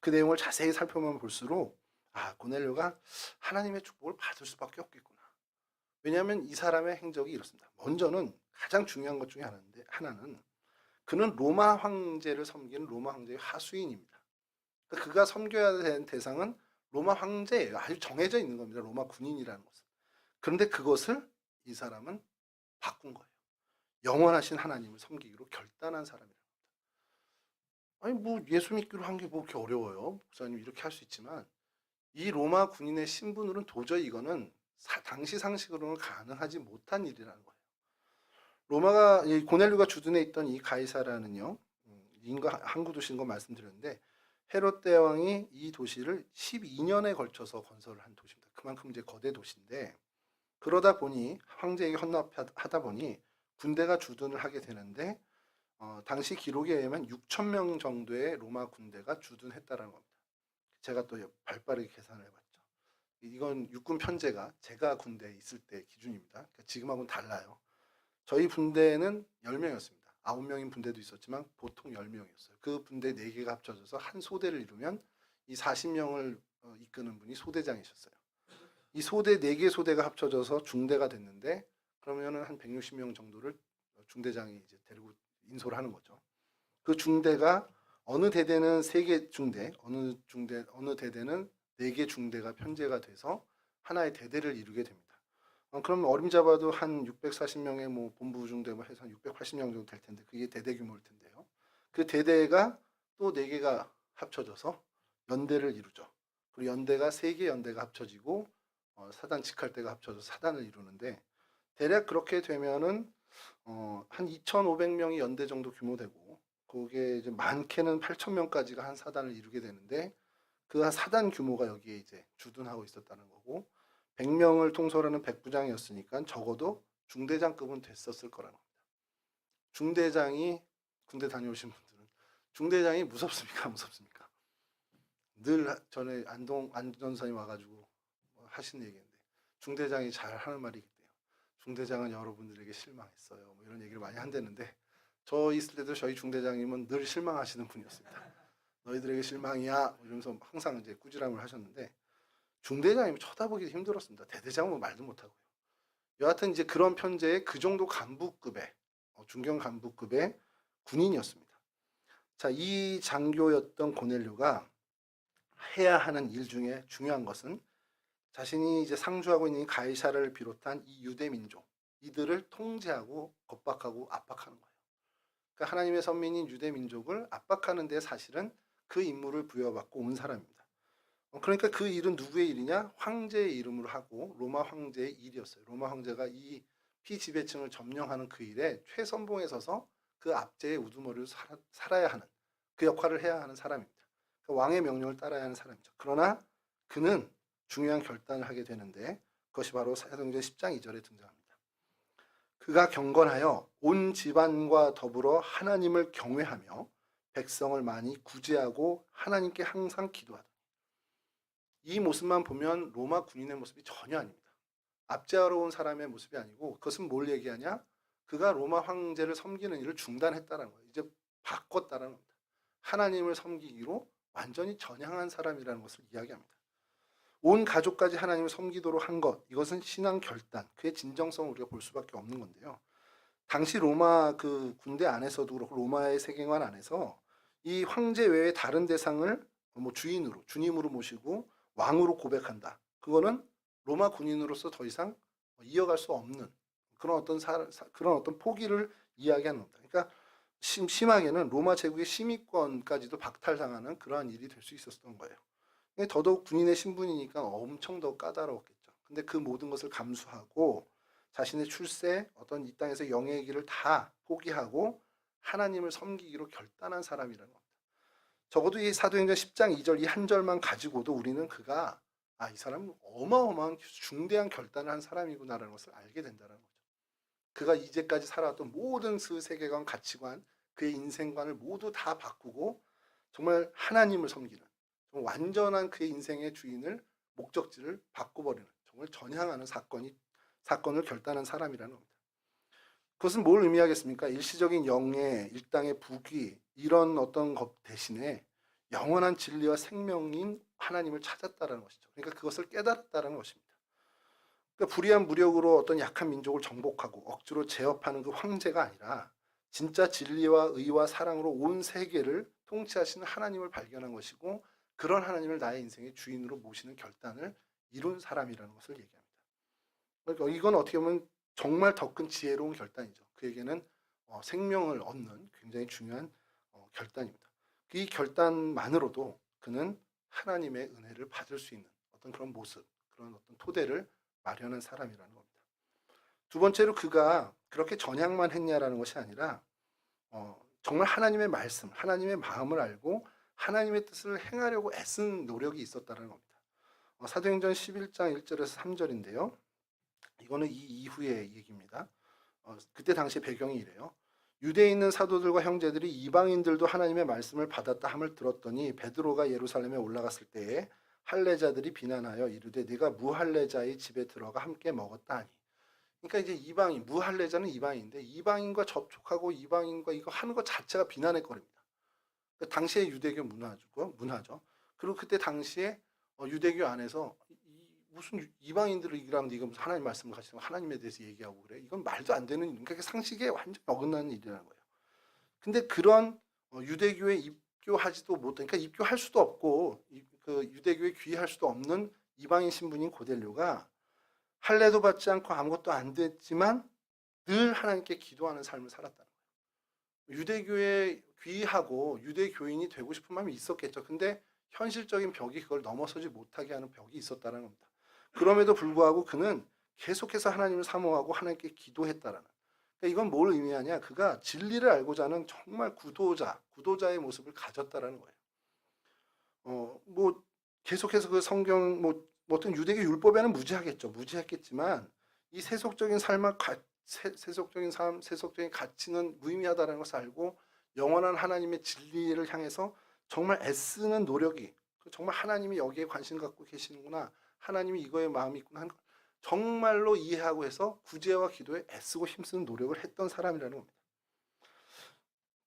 그 내용을 자세히 살펴보면 볼수록 고넬료가 하나님의 축복을 받을 수밖에 없겠구나. 왜냐하면 이 사람의 행적이 이렇습니다. 먼저는 가장 중요한 것 중에 하나는 그는 로마 황제를 섬기는 로마 황제의 하수인입니다. 그러니까 그가 섬겨야 되는 대상은 로마 황제예요. 아주 정해져 있는 겁니다. 로마 군인이라는 것은. 그런데 그것을 이 사람은 바꾼 거예요. 영원하신 하나님을 섬기기로 결단한 사람이라는 겁니다. 아니 뭐 예수 믿기로 한 게 뭐 그렇게 어려워요. 목사님 이렇게 할 수 있지만 이 로마 군인의 신분으로는 도저히 이거는 당시 상식으로는 가능하지 못한 일이라는 거예요. 로마가 이 고넬료가 주둔해 있던 이 가이사라는요. 인가 항구 도시인 거 말씀드렸는데 헤롯 대왕이 이 도시를 12년에 걸쳐서 건설을 한 도시입니다. 그만큼 이제 거대 도시인데 그러다 보니 황제에게 헌납하다 보니 군대가 주둔을 하게 되는데 당시 기록에 의하면 6천 명 정도의 로마 군대가 주둔했다라는 겁니다. 제가 또 발빠르게 계산을 해봤죠. 이건 육군 편제가 제가 군대에 있을 때 기준입니다. 그러니까 지금하고는 달라요. 저희 분대는 10명이었습니다. 9명인 분대도 있었지만 보통 10명이었어요. 그 분대 4개가 합쳐져서 한 소대를 이루면 이 40명을 이끄는 분이 소대장이셨어요. 이 소대 4개 소대가 합쳐져서 중대가 됐는데 그러면은 한 160명 정도를 중대장이 이제 데리고 인솔을 하는 거죠. 그 중대가 어느 대대는 3개 중대, 어느 대대는 4개 중대가 편제가 돼서 하나의 대대를 이루게 됩니다. 그럼 어림잡아도 한 640명의 뭐 본부 중대 뭐 해서 한 680명 정도 될 텐데 그게 대대 규모일 텐데요. 그 대대가 또 4개가 합쳐져서 연대를 이루죠. 그리고 연대가 3개 연대가 합쳐지고 사단 직할대가 합쳐서 사단을 이루는데 대략 그렇게 되면은 한 2,500명이 연대 정도 규모 되고 그게 이제 많게는 8,000명까지가 한 사단을 이루게 되는데 그 한 사단 규모가 여기에 이제 주둔하고 있었다는 거고 100명을 통솔하는 백부장이었으니까 적어도 중대장급은 됐었을 거라는 겁니다. 중대장이 군대 다녀오신 분들은 중대장이 무섭습니까? 무섭습니까? 늘 전에 안 전사님 와가지고 하신 얘기인데 중대장이 잘 하는 말이 있대요. 중대장은 여러분들에게 실망했어요. 뭐 이런 얘기를 많이 한다는데 저 있을 때도 저희 중대장님은 늘 실망하시는 분이었습니다. 너희들에게 실망이야 뭐 이러면서 항상 이제 꾸지람을 하셨는데 중대장님이 쳐다보기 힘들었습니다. 대대장은 말도 못하고요. 여하튼 이제 그런 편제의 그 정도 간부급의 중견 간부급의 군인이었습니다. 자, 이 장교였던 고넬료가 해야 하는 일 중에 중요한 것은 자신이 이제 상주하고 있는 가이사를 비롯한 이 유대 민족 이들을 통제하고 겁박하고 압박하는 거예요. 그러니까 하나님의 선민인 유대 민족을 압박하는 데 사실은 그 임무를 부여받고 온 사람입니다. 그러니까 그 일은 누구의 일이냐? 황제의 이름으로 하고 로마 황제의 일이었어요. 로마 황제가 이 피지배층을 점령하는 그 일에 최선봉에 서서 그 압제의 우두머리로 살아야 하는 그 역할을 해야 하는 사람입니다. 그러니까 왕의 명령을 따라야 하는 사람이죠. 그러나 그는 중요한 결단을 하게 되는데 그것이 바로 사도행전 10장 2절에 등장합니다. 그가 경건하여 온 집안과 더불어 하나님을 경외하며 백성을 많이 구제하고 하나님께 항상 기도하더니 이 모습만 보면 로마 군인의 모습이 전혀 아닙니다. 압제하러 온 사람의 모습이 아니고 그것은 뭘 얘기하냐? 그가 로마 황제를 섬기는 일을 중단했다는 거예요. 이제 바꿨다는 겁니다. 하나님을 섬기기로 완전히 전향한 사람이라는 것을 이야기합니다. 온 가족까지 하나님을 섬기도록 한 것, 이것은 신앙 결단, 그의 진정성을 우리가 볼 수밖에 없는 건데요. 당시 로마 그 군대 안에서도 그렇고 로마의 세계관 안에서 이 황제 외에 다른 대상을 뭐 주님으로 모시고 왕으로 고백한다. 그거는 로마 군인으로서 더 이상 이어갈 수 없는 그런 어떤 포기를 이야기하는 겁니다. 그러니까 심하게는 로마 제국의 심의권까지도 박탈당하는 그러한 일이 될 수 있었던 거예요. 더더욱 군인의 신분이니까 엄청 더 까다로웠겠죠. 근데 그 모든 것을 감수하고 자신의 출세, 어떤 이 땅에서 영예의 길을 다 포기하고 하나님을 섬기기로 결단한 사람이라는 겁니다. 적어도 이 사도행전 10장 2절 이 한 절만 가지고도 우리는 그가 이 사람은 어마어마한 중대한 결단을 한 사람이구나라는 것을 알게 된다는 거죠. 그가 이제까지 살아왔던 모든 그 세계관, 가치관, 그의 인생관을 모두 다 바꾸고 정말 하나님을 섬기는 정말 완전한 그의 인생의 주인을 목적지를 바꿔버리는 정말 전향하는 사건을 결단한 사람이라는 겁니다. 그것은 뭘 의미하겠습니까? 일시적인 영예, 일당의 부귀 이런 어떤 것 대신에 영원한 진리와 생명인 하나님을 찾았다라는 것이죠. 그러니까 그것을 깨달았다라는 것입니다. 그러니까 불의한 무력으로 어떤 약한 민족을 정복하고 억지로 제압하는 그 황제가 아니라 진짜 진리와 의와 사랑으로 온 세계를 통치하시는 하나님을 발견한 것이고 그런 하나님을 나의 인생의 주인으로 모시는 결단을 이룬 사람이라는 것을 얘기합니다. 그러니까 이건 어떻게 보면 정말 더 큰 지혜로운 결단이죠. 그에게는 생명을 얻는 굉장히 중요한 결단입니다. 이 결단만으로도 그는 하나님의 은혜를 받을 수 있는 어떤 그런 모습, 그런 어떤 토대를 마련한 사람이라는 겁니다. 두 번째로 그가 그렇게 전향만 했냐라는 것이 아니라 정말 하나님의 말씀, 하나님의 마음을 알고 하나님의 뜻을 행하려고 애쓴 노력이 있었다는 겁니다. 사도행전 11장 1절에서 3절인데요. 이거는 이 이후의 얘기입니다. 그때 당시 배경이 이래요. 유대에 있는 사도들과 형제들이 이방인들도 하나님의 말씀을 받았다 함을 들었더니 베드로가 예루살렘에 올라갔을 때에 할례자들이 비난하여 이르되 네가 무할례자의 집에 들어가 함께 먹었다 하니. 그러니까 이제 이방인, 무할례자는 이방인인데 이방인과 접촉하고 이방인과 이거 하는 것 자체가 비난의 거리입니다. 그 당시의 유대교 문화죠. 그리고 그때 당시에 유대교 안에서 무슨 이방인들이랑 네가 무슨 하나님 말씀을 가지고 하나님에 대해서 얘기하고 그래? 이건 말도 안 되는 그러니까 상식에 완전 어긋나는 일이라는 거예요. 근데 그런 유대교에 입교하지도 못한 그러니까 입교할 수도 없고 그 유대교에 귀의할 수도 없는 이방인 신분인 고넬료가 할례도 받지 않고 아무것도 안 됐지만 늘 하나님께 기도하는 삶을 살았다는 거예요. 유대교에 귀의하고 유대교인이 되고 싶은 마음이 있었겠죠. 근데 현실적인 벽이 그걸 넘어서지 못하게 하는 벽이 있었다는 겁니다. 그럼에도 불구하고 그는 계속해서 하나님을 사모하고 하나님께 기도했다라는. 그러니까 이건 뭘 의미하냐? 그가 진리를 알고자 하는 정말 구도자의 모습을 가졌다라는 거예요. 뭐 계속해서 그 성경 어떤 유대교 율법에는 무지했겠지만 이 세속적인 세속적인 삶, 세속적인 가치는 무의미하다는 것을 알고 영원한 하나님의 진리를 향해서 정말 애쓰는 노력이 정말 하나님이 여기에 관심 갖고 계시는구나. 하나님이 이거에 마음이 있구나 하는 걸 정말로 이해하고 해서 구제와 기도에 애쓰고 힘쓰는 노력을 했던 사람이라는 겁니다.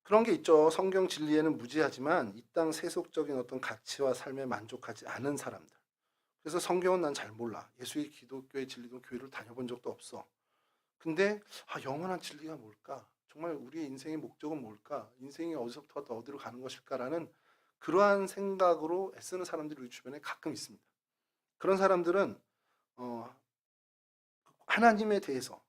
그런 게 있죠. 성경 진리에는 무지하지만 이 땅 세속적인 어떤 가치와 삶에 만족하지 않은 사람들. 그래서 성경은 난 잘 몰라. 예수의 기독교의 진리도 교회를 다녀본 적도 없어. 근데 영원한 진리가 뭘까? 정말 우리의 인생의 목적은 뭘까? 인생이 어디서부터 어디로 가는 것일까라는 그러한 생각으로 애쓰는 사람들이 우리 주변에 가끔 있습니다. 그런 사람들은 하나님에 대해서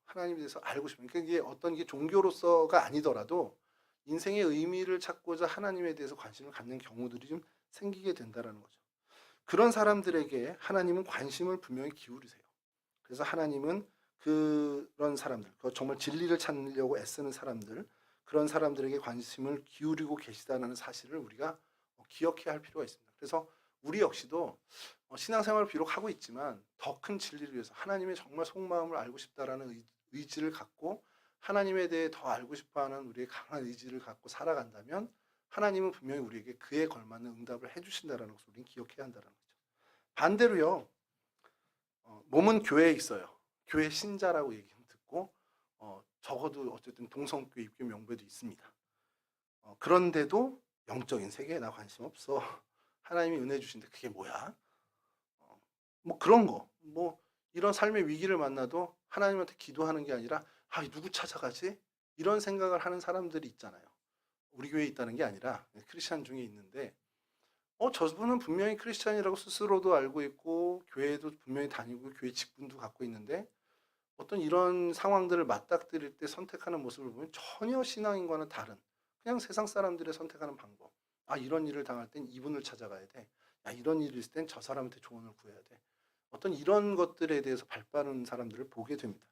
알고 싶은 그러니까 이게 어떤 게 종교로서가 아니더라도 인생의 의미를 찾고자 하나님에 대해서 관심을 갖는 경우들이 좀 생기게 된다라는 거죠. 그런 사람들에게 하나님은 관심을 분명히 기울이세요. 그래서 하나님은 그런 사람들, 정말 진리를 찾으려고 애쓰는 사람들, 그런 사람들에게 관심을 기울이고 계시다는 사실을 우리가 기억해야 할 필요가 있습니다. 그래서 우리 역시도 신앙생활을 비록 하고 있지만 더 큰 진리를 위해서 하나님의 정말 속마음을 알고 싶다라는 의지를 갖고 하나님에 대해 더 알고 싶어하는 우리의 강한 의지를 갖고 살아간다면 하나님은 분명히 우리에게 그에 걸맞는 응답을 해주신다라는 것을 우리는 기억해야 한다는 거죠. 반대로요. 몸은 교회에 있어요. 교회 신자라고 얘기 듣고 적어도 어쨌든 동성교 입교 명부에도 있습니다. 그런데도 영적인 세계에 나 관심 없어. 하나님이 은혜 주신데 그게 뭐야? 뭐 그런 거. 뭐 이런 삶의 위기를 만나도 하나님한테 기도하는 게 아니라 누구 찾아가지? 이런 생각을 하는 사람들이 있잖아요. 우리 교회에 있다는 게 아니라 크리스찬 중에 있는데 저분은 분명히 크리스찬이라고 스스로도 알고 있고 교회도 분명히 다니고 교회 직분도 갖고 있는데 어떤 이런 상황들을 맞닥뜨릴 때 선택하는 모습을 보면 전혀 신앙인과는 다른 그냥 세상 사람들의 선택하는 방법. 이런 일을 당할 땐 이분을 찾아가야 돼. 이런 일이 있을 땐 저 사람한테 조언을 구해야 돼. 어떤 이런 것들에 대해서 발빠른 사람들을 보게 됩니다.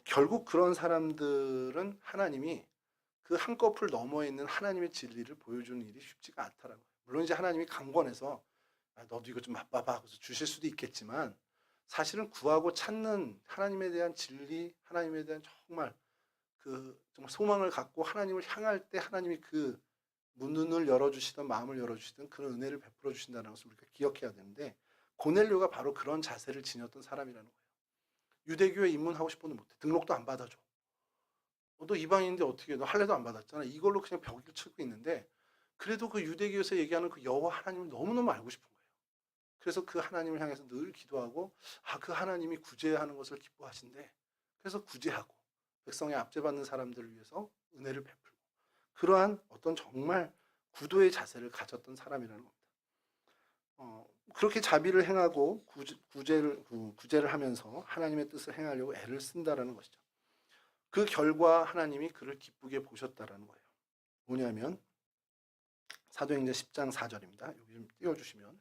결국 그런 사람들은 하나님이 그 한꺼풀 넘어 있는 하나님의 진리를 보여주는 일이 쉽지가 않다라는 거예요. 물론 이제 하나님이 강권해서 너도 이거 좀 맛봐봐 하고서 주실 수도 있겠지만 사실은 구하고 찾는 하나님에 대한 진리, 하나님에 대한 정말 그 정말 소망을 갖고 하나님을 향할 때 하나님이 그 문을 열어주시던 마음을 열어주시던 그런 은혜를 베풀어 주신다는 것을 우리가 기억해야 되는데 고넬료가 바로 그런 자세를 지녔던 사람이라는 거예요. 유대교에 입문하고 싶어도 못해. 등록도 안 받아줘. 너 이방인인데 어떻게 해? 너 할례도 안 받았잖아. 이걸로 그냥 벽을 치고 있는데 그래도 그 유대교에서 얘기하는 그 여호와 하나님을 너무너무 알고 싶은 거예요. 그래서 그 하나님을 향해서 늘 기도하고 그 하나님이 구제하는 것을 기뻐하신대. 그래서 구제하고 백성의 압제받는 사람들을 위해서 은혜를 베풀고 그러한 어떤 정말 구도의 자세를 가졌던 사람이라는 겁니다. 그렇게 자비를 행하고 구제를 하면서 하나님의 뜻을 행하려고 애를 쓴다라는 것이죠. 그 결과 하나님이 그를 기쁘게 보셨다라는 거예요. 뭐냐면 사도행전 10장 4절입니다. 여기 좀 띄워주시면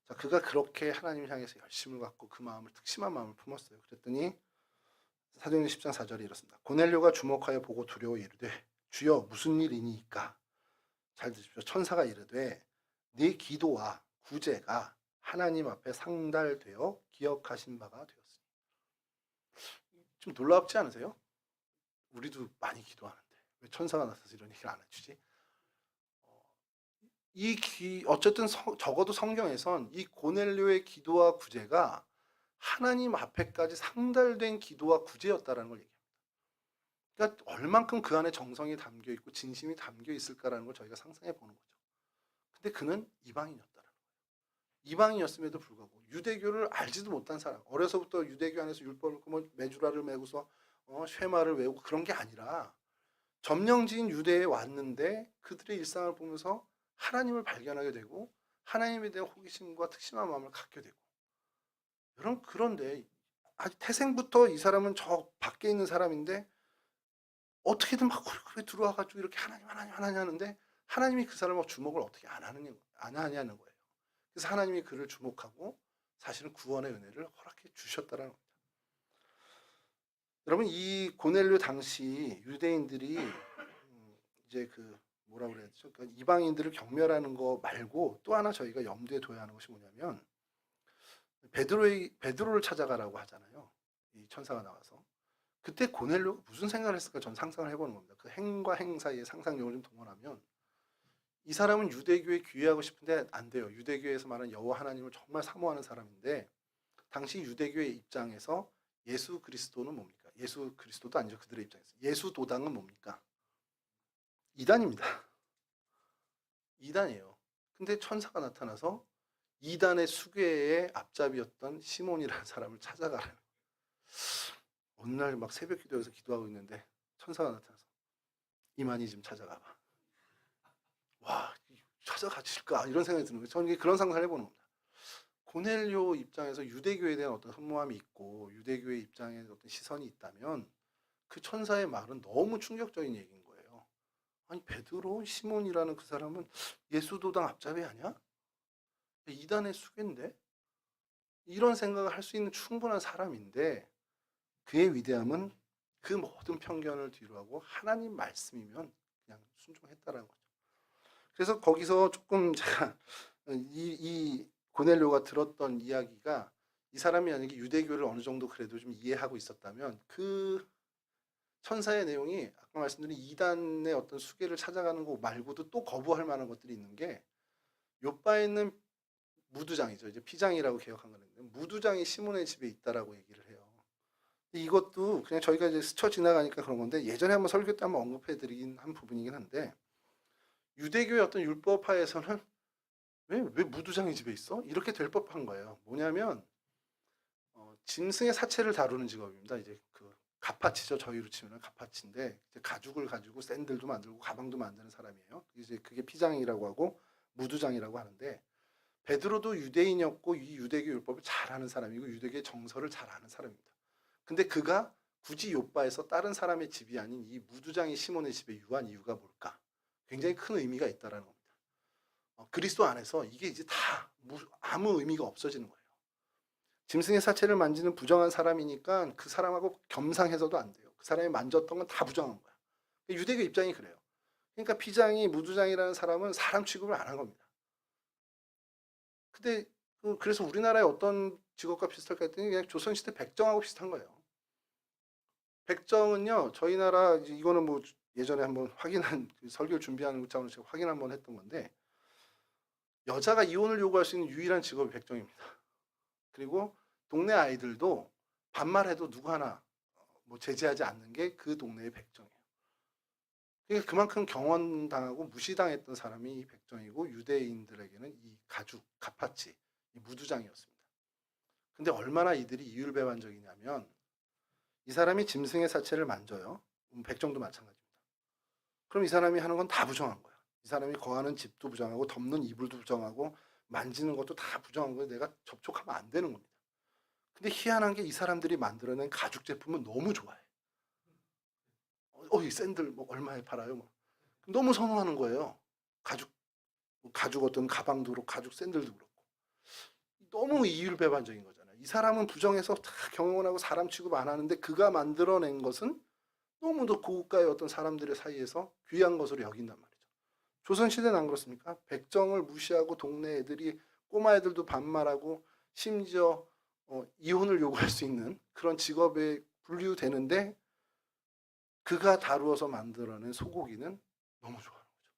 자, 그가 그렇게 하나님을 향해서 열심을 갖고 그 마음을 특심한 마음을 품었어요. 그랬더니 사도행전 10장 4절이 이렇습니다. 고넬료가 주목하여 보고 두려워 이르되 주여 무슨 일이니까 잘 들으십시오. 천사가 이르되 네 기도와 구제가 하나님 앞에 상달되어 기억하신 바가 되었으니. 좀 놀랍지 않으세요? 우리도 많이 기도하는데 왜 천사가 나서서 이런 얘기를 안 해주지? 어쨌든 적어도 성경에선 이 고넬료의 기도와 구제가 하나님 앞에까지 상달된 기도와 구제였다라는 걸 얘기합니다. 그러니까 얼만큼 그 안에 정성이 담겨 있고 진심이 담겨 있을까라는 걸 저희가 상상해 보는 거죠. 근데 그는 이방인이었다라는 거예요. 이방인이었음에도 불구하고 유대교를 알지도 못한 사람, 어려서부터 유대교 안에서 율법을 뭐 메주라를 메고서 쉐마를 외우고 그런 게 아니라 점령지인 유대에 왔는데 그들의 일상을 보면서 하나님을 발견하게 되고 하나님에 대한 호기심과 특심한 마음을 갖게 되고 여러분 그런데 아주 태생부터 이 사람은 저 밖에 있는 사람인데 어떻게든 막 그렇게 들어와가지고 이렇게 하나님 하는데 하나님이 그 사람을 주목을 어떻게 안 하냐는 거예요. 그래서 하나님이 그를 주목하고 사실은 구원의 은혜를 허락해 주셨다는 겁니다. 여러분 이 고넬료 당시 유대인들이 이제 그 뭐라 그래야 되죠? 그러니까 이방인들을 경멸하는 거 말고 또 하나 저희가 염두에 둬야 하는 것이 뭐냐면 베드로를 찾아가라고 하잖아요. 이 천사가 나와서 그때 고넬료가 무슨 생각을 했을까 저는 상상을 해보는 겁니다. 그 행과 행 사이의 상상력을 좀 동원하면 이 사람은 유대교에 귀의하고 싶은데 안 돼요. 유대교에서 말하는 여호와 하나님을 정말 사모하는 사람인데 당시 유대교의 입장에서 예수 그리스도는 뭡니까? 예수 그리스도도 아니죠. 그들의 입장에서 예수 도당은 뭡니까? 이단입니다. 이단이에요. 근데 천사가 나타나서 이단의 수괴의 앞잡이였던 시몬이라는 사람을 찾아가라는 거예요. 어느 날 막 새벽 기도에서 기도하고 있는데 천사가 나타나서 이만희 좀 찾아가봐. 와, 찾아가실까? 이런 생각이 드는 거예요. 저는 그런 상상을 해보는 겁니다. 고넬료 입장에서 유대교에 대한 어떤 흠모함이 있고 유대교의 입장에 어떤 시선이 있다면 그 천사의 말은 너무 충격적인 얘기인 거예요. 아니 베드로, 시몬이라는 그 사람은 예수도당 앞잡이 아니야? 이단의 수괴인데? 이런 생각을 할 수 있는 충분한 사람인데 그의 위대함은 그 모든 편견을 뒤로하고 하나님 말씀이면 그냥 순종했다라는 거죠. 그래서 거기서 조금 제가 이 고넬료가 들었던 이야기가 이 사람이 만약에 유대교를 어느 정도 그래도 좀 이해하고 있었다면 그 천사의 내용이 아까 말씀드린 이단의 어떤 수계를 찾아가는 거 말고도 또 거부할 만한 것들이 있는 게 요바에 있는 무두장이죠. 이제 피장이라고 개혁한 거는데 무두장이 시몬의 집에 있다라고 얘기를 해요. 이것도 그냥 저희가 이제 스쳐 지나가니까 그런 건데 예전에 한번 설교 때 한번 언급해드리긴 한 부분이긴 한데 유대교의 어떤 율법화에서는 왜 무두장이 집에 있어? 이렇게 될 법한 거예요. 뭐냐면 짐승의 사체를 다루는 직업입니다. 이제 그 가파치죠. 저희로 치면 가파치인데 가죽을 가지고 샌들도 만들고 가방도 만드는 사람이에요. 이제 그게 피장이라고 하고 무두장이라고 하는데 베드로도 유대인이었고 이 유대교 율법을 잘 아는 사람이고 유대교의 정서를 잘 아는 사람입니다. 근데 그가 굳이 요바에서 다른 사람의 집이 아닌 이 무두장이 시몬의 집에 유한 이유가 뭘까? 굉장히 큰 의미가 있다라는 겁니다. 그리스도 안에서 이게 이제 다 아무 의미가 없어지는 거예요. 짐승의 사체를 만지는 부정한 사람이니까 그 사람하고 겸상해서도 안 돼요. 그 사람이 만졌던 건 다 부정한 거야. 유대교 입장이 그래요. 그러니까 피장이 무두장이라는 사람은 사람 취급을 안 한 겁니다. 근데 그래서 우리나라의 어떤 직업과 비슷할까 했더니 그냥 조선시대 백정하고 비슷한 거예요. 백정은요, 저희 나라 이거는 뭐 예전에 한번 확인한 그 설교를 준비하는 차원에서 제가 확인 한번 했던 건데, 여자가 이혼을 요구할 수 있는 유일한 직업이 백정입니다. 그리고 동네 아이들도 반말해도 누구 하나 뭐 제지하지 않는 게 그 동네의 백정이에요. 그러니까 그만큼 경원당하고 무시당했던 사람이 이 백정이고, 유대인들에게는 이 가죽, 가파치, 이 무두장이었습니다. 근데 얼마나 이들이 이율배반적이냐면, 이 사람이 짐승의 사체를 만져요. 백정도 마찬가지입니다. 그럼 이 사람이 하는 건 다 부정한 거야. 이 사람이 거하는 집도 부정하고, 덮는 이불도 부정하고, 만지는 것도 다 부정한 거예요. 내가 접촉하면 안 되는 겁니다. 근데 희한한 게 이 사람들이 만들어낸 가죽 제품은 너무 좋아해. 이 샌들 뭐 얼마에 팔아요? 뭐. 너무 선호하는 거예요. 가죽 어떤 가방도 그렇고, 가죽 샌들도 그렇고. 너무 이율배반적인 거잖아요. 이 사람은 부정해서 다 경영하고 사람 취급 안 하는데, 그가 만들어낸 것은 너무도 고가의 어떤 사람들의 사이에서 귀한 것으로 여긴단 말이죠. 조선시대는 안 그렇습니까? 백정을 무시하고 동네 애들이, 꼬마 애들도 반말하고, 심지어 이혼을 요구할 수 있는 그런 직업에 분류되는데, 그가 다루어서 만들어낸 소고기는 너무 좋아하는 거죠.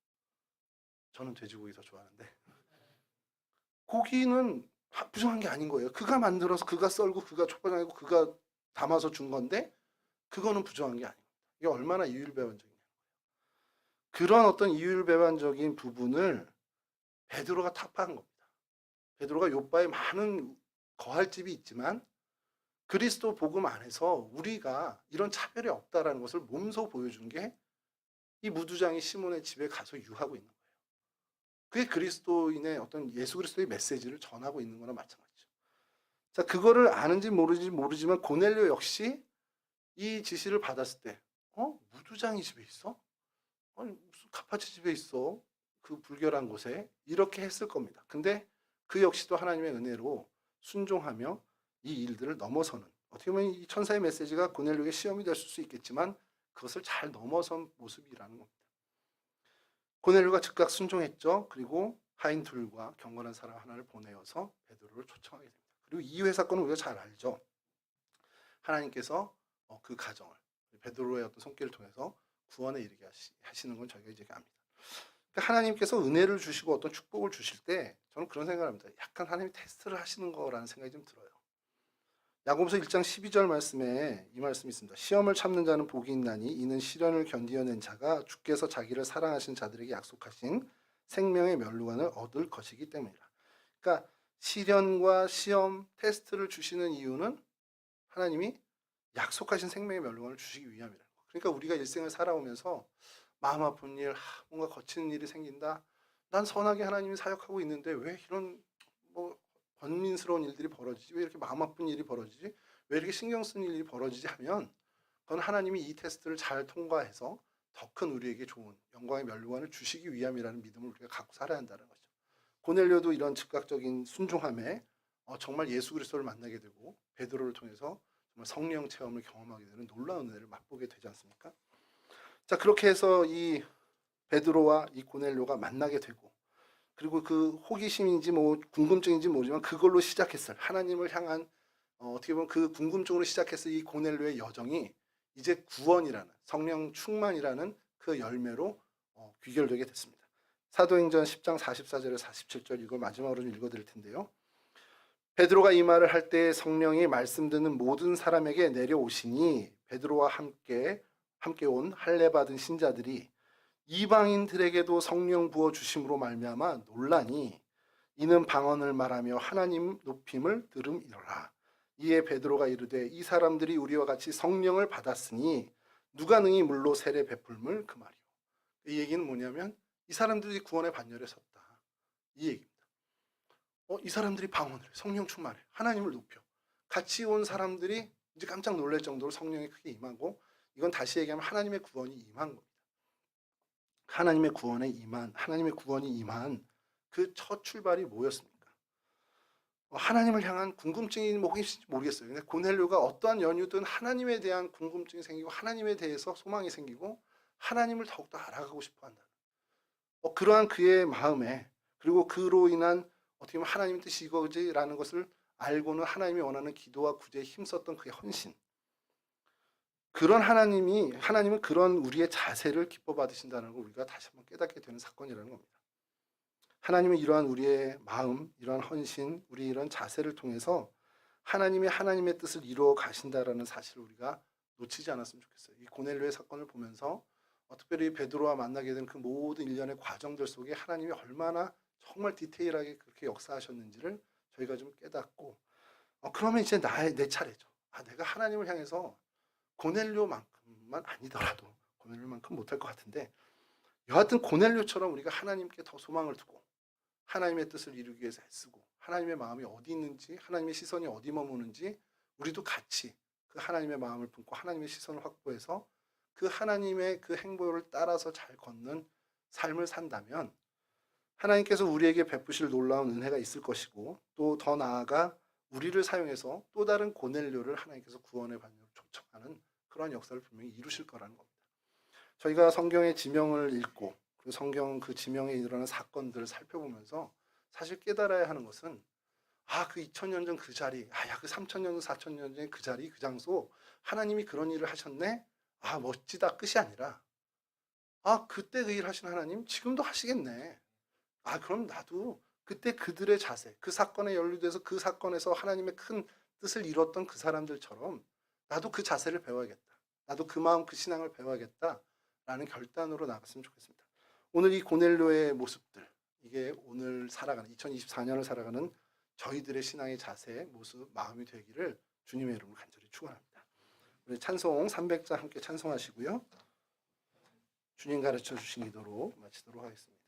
저는 돼지고기 더 좋아하는데, 고기는 부정한 게 아닌 거예요. 그가 만들어서 그가 썰고 그가 초반하고 그가 담아서 준 건데, 그거는 부정한 게 아닙니다. 이게 얼마나 이율배반적이냐. 그런 어떤 이율배반적인 부분을 베드로가 타파한 겁니다. 베드로가 요바에 많은 거할 집이 있지만, 그리스도 복음 안에서 우리가 이런 차별이 없다라는 것을 몸소 보여준 게 이 무두장이 시몬의 집에 가서 유하고 있는 거예요. 그게 그리스도인의 어떤 예수 그리스도의 메시지를 전하고 있는 거나 마찬가지죠. 자, 그거를 아는지 모르지만 고넬료 역시 이 지시를 받았을 때, 무두장이 집에 있어? 아니, 무슨 가파치 집에 있어? 그 불결한 곳에. 이렇게 했을 겁니다. 근데 그 역시도 하나님의 은혜로 순종하며 이 일들을 넘어서는, 어떻게 보면 이 천사의 메시지가 고넬료에게 시험이 될 수 있겠지만, 그것을 잘 넘어선 모습이라는 겁니다. 고넬료가 즉각 순종했죠. 그리고 하인 둘과 경건한 사람 하나를 보내어서 베드로를 초청하게 됩니다. 그리고 이후의 사건은 우리가 잘 알죠. 하나님께서 그 가정을 베드로의 어떤 손길을 통해서 구원에 이르게 하시는 건 저희가 이제 압니다. 그러니까 하나님께서 은혜를 주시고 어떤 축복을 주실 때, 저는 그런 생각을 합니다. 약간 하나님이 테스트를 하시는 거라는 생각이 좀 들어요. 야고보서 1장 12절 말씀에 이 말씀이 있습니다. 시험을 참는 자는 복이 있나니 이는 시련을 견디어낸 자가 주께서 자기를 사랑하신 자들에게 약속하신 생명의 면류관을 얻을 것이기 때문이라. 그러니까 시련과 시험, 테스트를 주시는 이유는 하나님이 약속하신 생명의 면류관을 주시기 위함이라는 거. 그러니까 우리가 일생을 살아오면서 마음 아픈 일, 뭔가 거치는 일이 생긴다. 난 선하게 하나님이 사역하고 있는데 왜 이런 뭐 번민스러운 일들이 벌어지지? 왜 이렇게 마음 아픈 일이 벌어지지? 왜 이렇게 신경 쓰는 일이 벌어지지? 하면, 그건 하나님이 이 테스트를 잘 통과해서 더 큰 우리에게 좋은 영광의 면류관을 주시기 위함이라는 믿음을 우리가 갖고 살아야 한다는 거죠. 고넬료도 이런 즉각적인 순종함에 정말 예수 그리스도를 만나게 되고, 베드로를 통해서 정말 성령 체험을 경험하게 되는 놀라운 은혜를 맛보게 되지 않습니까? 자, 그렇게 해서 이 베드로와 이 고넬료가 만나게 되고, 그리고 그 호기심인지 뭐 궁금증인지 모르지만 그걸로 시작했어요. 하나님을 향한 어떻게 보면 그 궁금증으로 시작해서 이 고넬료의 여정이 이제 구원이라는, 성령 충만이라는 그 열매로 귀결되게 됐습니다. 사도행전 10장 44절에 47절, 이걸 마지막으로 좀 읽어드릴 텐데요. 베드로가 이 말을 할 때 성령이 말씀 듣는 모든 사람에게 내려오시니, 베드로와 함께 온 할례 받은 신자들이 이방인들에게도 성령 부어 주심으로 말미암아 놀라니, 이는 방언을 말하며 하나님 높임을 들음이로라. 이에 베드로가 이르되 이 사람들이 우리와 같이 성령을 받았으니 누가 능히 물로 세례 베풀물 그 말이요. 이 얘기는 뭐냐면, 이 사람들이 구원의 반열에 섰다, 이 얘기입니다. 이 사람들이 방언을 해, 성령 충만해, 하나님을 높여. 같이 온 사람들이 이제 깜짝 놀랄 정도로 성령이 크게 임하고, 이건 다시 얘기하면 하나님의 구원이 임한 겁니다. 하나님의 구원이 임한 그 첫 출발이 뭐였습니까? 하나님을 향한 궁금증이 뭐겠는지 모르겠어요. 근데 고넬료가 어떠한 연유든 하나님에 대한 궁금증이 생기고, 하나님에 대해서 소망이 생기고, 하나님을 더욱더 알아가고 싶어 한다. 그러한 그의 마음에, 그리고 그로 인한 어떻게 보면 하나님의 뜻이 이거지라는 것을 알고는 하나님이 원하는 기도와 구제에 힘썼던 그의 헌신, 그런 하나님은 그런 우리의 자세를 기뻐 받으신다는 걸 우리가 다시 한번 깨닫게 되는 사건이라는 겁니다. 하나님은 이러한 우리의 마음, 이러한 헌신, 우리 이런 자세를 통해서 하나님이 하나님의 뜻을 이루어 가신다라는 사실을 우리가 놓치지 않았으면 좋겠어요. 이 고넬료의 사건을 보면서 특별히 베드로와 만나게 된 그 모든 일련의 과정들 속에 하나님이 얼마나 정말 디테일하게 그렇게 역사하셨는지를 저희가 좀 깨닫고 그러면 이제 내 차례죠. 내가 하나님을 향해서 고넬료만큼만 아니더라도 고넬료만큼 못할 것 같은데 여하튼 고넬료처럼 우리가 하나님께 더 소망을 두고 하나님의 뜻을 이루기 위해서 애쓰고 하나님의 마음이 어디 있는지 하나님의 시선이 어디 머무는지 우리도 같이 그 하나님의 마음을 품고 하나님의 시선을 확보해서 그 하나님의 그 행보를 따라서 잘 걷는 삶을 산다면 하나님께서 우리에게 베푸실 놀라운 은혜가 있을 것이고 또 더 나아가 우리를 사용해서 또 다른 고넬료를 하나님께서 구원의 반열로 초청하는 그런 역사를 분명히 이루실 거라는 겁니다. 저희가 성경의 지명을 읽고 그 성경 그 지명에 일어나는 사건들을 살펴보면서 사실 깨달아야 하는 것은 그 2000년 전 그 자리, 그 3000년 전 4000년 전의 그 자리, 그 장소 하나님이 그런 일을 하셨네? 멋지다 끝이 아니라 그때 그 일 하신 하나님 지금도 하시겠네. 그럼 나도 그때 그들의 자세, 그 사건에 연루돼서 그 사건에서 하나님의 큰 뜻을 이뤘던 그 사람들처럼 나도 그 자세를 배워야겠다. 나도 그 마음, 그 신앙을 배워야겠다라는 결단으로 나갔으면 좋겠습니다. 오늘 이 고넬료의 모습들, 이게 오늘 살아가는 2024년을 살아가는 저희들의 신앙의 자세, 모습, 마음이 되기를 주님의 이름으로 간절히 축원합니다. 우리 찬송 300자 함께 찬송하시고요. 주님 가르쳐 주신 기도로 마치도록 하겠습니다.